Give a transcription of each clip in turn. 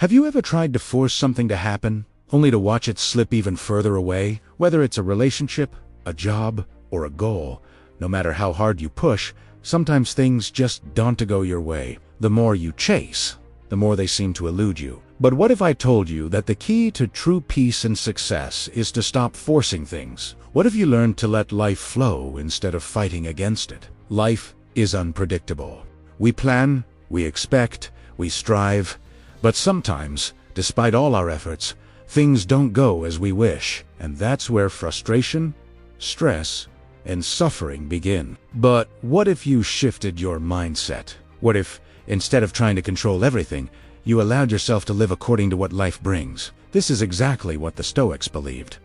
Have you ever tried to force something to happen, only to watch it slip even further away? Whether it's a relationship, a job, or a goal, no matter how hard you push, sometimes things just don't go your way. The more you chase, the more they seem to elude you. But what if I told you that the key to true peace and success is to stop forcing things? What if you learned to let life flow instead of fighting against it? Life is unpredictable. We plan, we expect, we strive, but sometimes, despite all our efforts, things don't go as we wish, and that's where frustration, stress, and suffering begin. But what if you shifted your mindset? What if, instead of trying to control everything, you allowed yourself to live according to what life brings? This is exactly what the Stoics believed.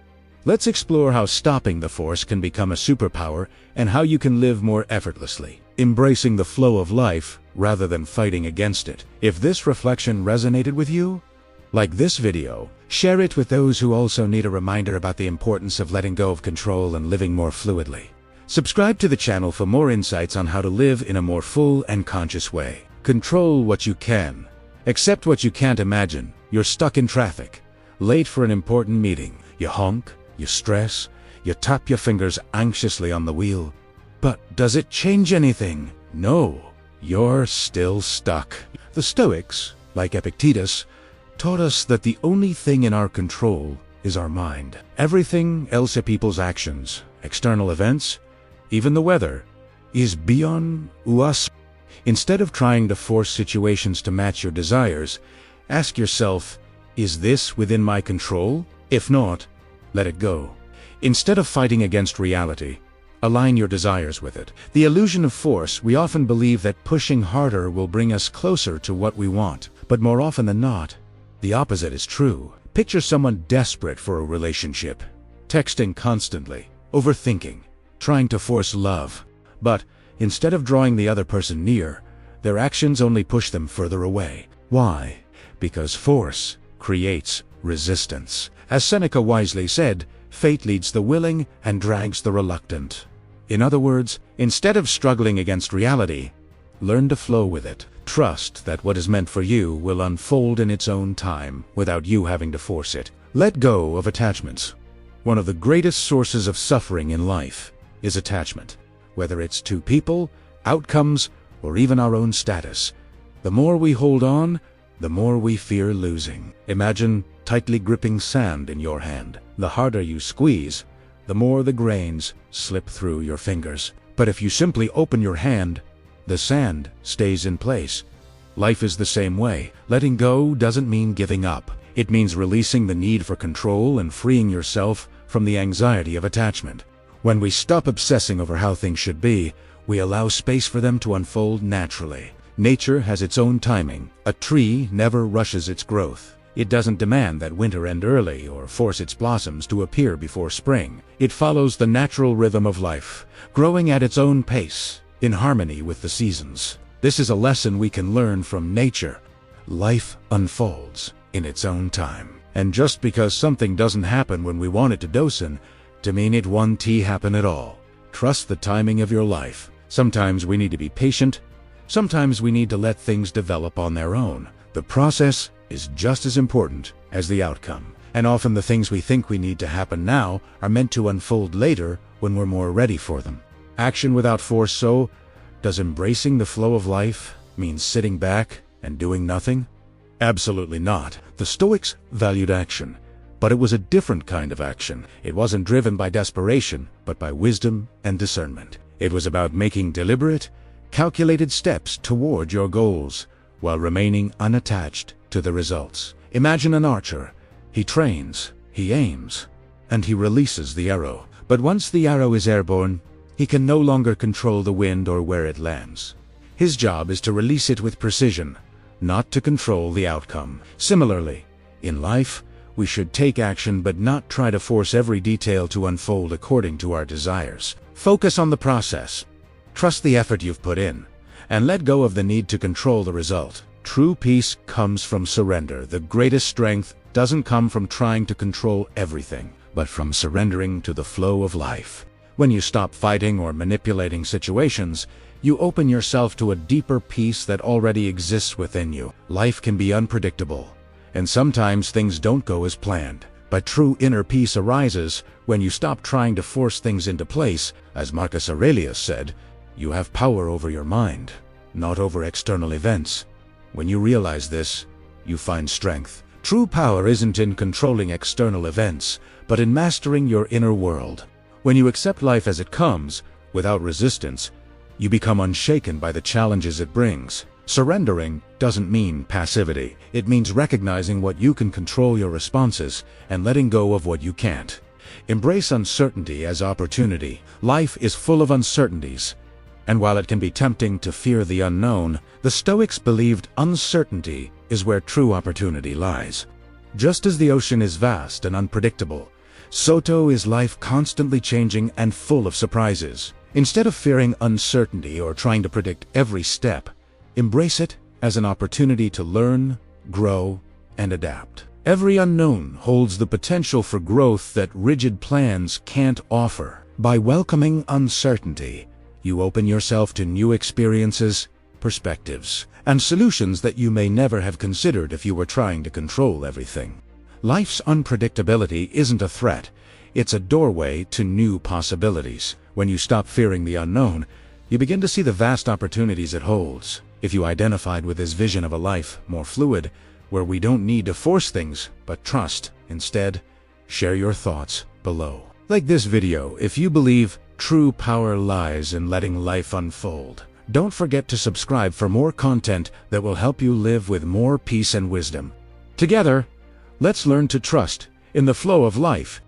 Let's explore how stopping the force can become a superpower and how you can live more effortlessly, embracing the flow of life rather than fighting against it. If this reflection resonated with you, like this video, share it with those who also need a reminder about the importance of letting go of control and living more fluidly. Subscribe to the channel for more insights on how to live in a more full and conscious way. Control what you can. Accept what you can't imagine. You're stuck in traffic, late for an important meeting. You honk, you stress, you tap your fingers anxiously on the wheel. But does it change anything? No, you're still stuck. The Stoics, like Epictetus, taught us that the only thing in our control is our mind. Everything else, people's actions, external events, even the weather, is beyond us. Instead of trying to force situations to match your desires, ask yourself, is this within my control? If not, let it go. Instead of fighting against reality, align your desires with it. The illusion of force, we often believe that pushing harder will bring us closer to what we want. But more often than not, the opposite is true. Picture someone desperate for a relationship, texting constantly, overthinking, trying to force love. But instead of drawing the other person near, their actions only push them further away. Why? Because force creates resistance. As Seneca wisely said, fate leads the willing and drags the reluctant. In other words, instead of struggling against reality, learn to flow with it. Trust that what is meant for you will unfold in its own time without you having to force it. Let go of attachments. One of the greatest sources of suffering in life is attachment. Whether it's to people, outcomes, or even our own status. The more we hold on, the more we fear losing. Imagine tightly gripping sand in your hand. The harder you squeeze, the more the grains slip through your fingers. But if you simply open your hand, the sand stays in place. Life is the same way. Letting go doesn't mean giving up. It means releasing the need for control and freeing yourself from the anxiety of attachment. When we stop obsessing over how things should be, we allow space for them to unfold naturally. Nature has its own timing. A tree never rushes its growth. It doesn't demand that winter end early or force its blossoms to appear before spring. It follows the natural rhythm of life, growing at its own pace, in harmony with the seasons. This is a lesson we can learn from nature. Life unfolds in its own time. And just because something doesn't happen when we want it to doesn't mean it won't happen at all. Trust the timing of your life. Sometimes we need to be patient. Sometimes we need to let things develop on their own. The process is just as important as the outcome. And often the things we think we need to happen now are meant to unfold later when we're more ready for them. Action without force. So, does embracing the flow of life mean sitting back and doing nothing? Absolutely not. The Stoics valued action, but it was a different kind of action. It wasn't driven by desperation, but by wisdom and discernment. It was about making deliberate, calculated steps toward your goals, while remaining unattached to the results. Imagine an archer. He trains, he aims, and he releases the arrow. But once the arrow is airborne, he can no longer control the wind or where it lands. His job is to release it with precision, not to control the outcome. Similarly, in life, we should take action but not try to force every detail to unfold according to our desires. Focus on the process. Trust the effort you've put in, and let go of the need to control the result. True peace comes from surrender. The greatest strength doesn't come from trying to control everything, but from surrendering to the flow of life. When you stop fighting or manipulating situations, you open yourself to a deeper peace that already exists within you. Life can be unpredictable, And sometimes things don't go as planned. But true inner peace arises when you stop trying to force things into place. As Marcus Aurelius said, you have power over your mind, not over external events. When you realize this, you find strength. True power isn't in controlling external events, but in mastering your inner world. When you accept life as it comes, without resistance, you become unshaken by the challenges it brings. Surrendering doesn't mean passivity. It means recognizing what you can control your responses and letting go of what you can't. Embrace uncertainty as opportunity. Life is full of uncertainties. And while it can be tempting to fear the unknown, the Stoics believed uncertainty is where true opportunity lies. Just as the ocean is vast and unpredictable, so too is life, constantly changing and full of surprises. Instead of fearing uncertainty or trying to predict every step, embrace it as an opportunity to learn, grow, and adapt. Every unknown holds the potential for growth that rigid plans can't offer. By welcoming uncertainty, you open yourself to new experiences, perspectives, and solutions that you may never have considered if you were trying to control everything. Life's unpredictability isn't a threat, it's a doorway to new possibilities. When you stop fearing the unknown, you begin to see the vast opportunities it holds. If you identified with this vision of a life more fluid, where we don't need to force things, but trust instead, share your thoughts below. Like this video if you believe true power lies in letting life unfold. Don't forget to subscribe for more content that will help you live with more peace and wisdom. Together, let's learn to trust in the flow of life